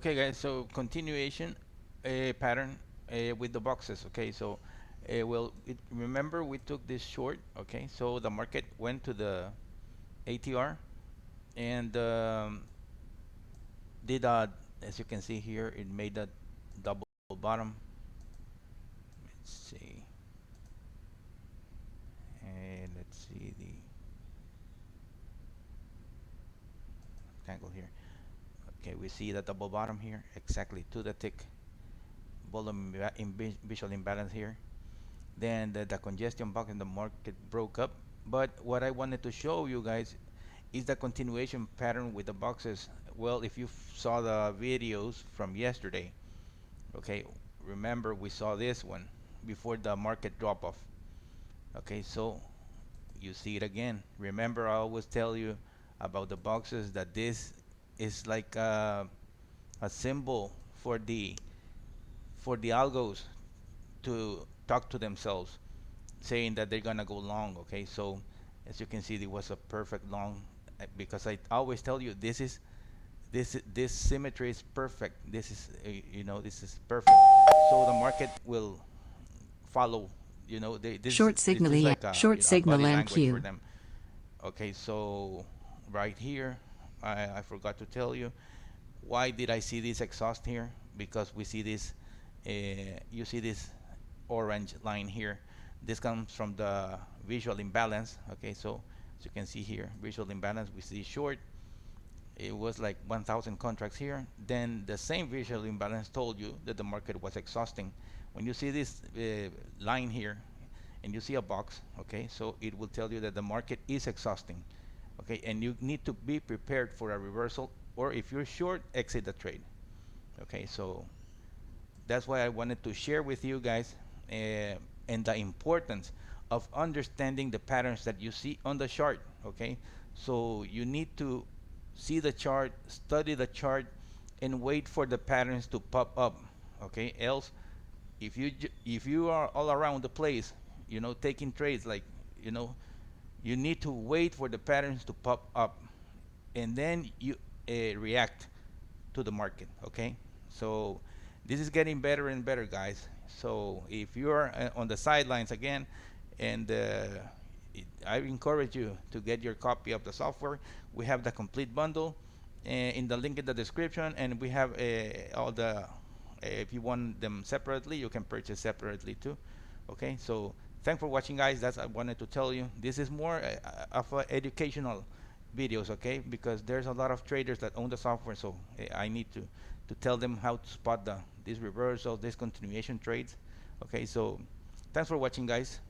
Okay, guys. So continuation pattern with the boxes. Okay, so remember we took this short. Okay, so the market went to the ATR and did as you can see here, it made a double bottom. Let's see, and let's see the angle here. Okay, we see the double bottom here exactly to the tick. Volume visual imbalance here. Then the congestion box in the market broke up. But what I wanted to show you guys is the continuation pattern with the boxes. Well, if you saw the videos from yesterday, okay, remember we saw this one before the market drop off. Okay, so you see it again. Remember, I always tell you about the boxes that this is like a symbol for the algos to talk to themselves, saying that they're gonna go long. Okay, so as you can see, it was a perfect long because I always tell you this symmetry is perfect. This is this is perfect. So the market will follow. This is like Short a signal body and language for cue. them. Okay, so right here, I forgot to tell you why did I see this exhaust here? Because we see this, you see this orange line here. This comes from the visual imbalance. Okay, so as you can see here, visual imbalance, we see short. It was like 1,000 contracts here. Then the same visual imbalance told you that the market was exhausting. When you see this line here and you see a box, okay, so it will tell you that the market is exhausting. Okay, and you need to be prepared for a reversal, or if you're short, exit the trade. Okay, so that's why I wanted to share with you guys and the importance of understanding the patterns that you see on the chart. Okay, so you need to see the chart, study the chart, and wait for the patterns to pop up. Okay, else if you are all around the place, taking trades, like you know you need to wait for the patterns to pop up, and then you react to the market. Okay, so this is getting better and better, guys. So if you're on the sidelines again, and I encourage you to get your copy of the software. We have the complete bundle in the link in the description, and we have all the if you want them separately, you can purchase separately too. Okay, so thanks for watching, guys. That's I wanted to tell you. This is more of educational videos, okay? Because there's a lot of traders that own the software, so I need to tell them how to spot these reversals, these continuation trades. Okay, so thanks for watching, guys.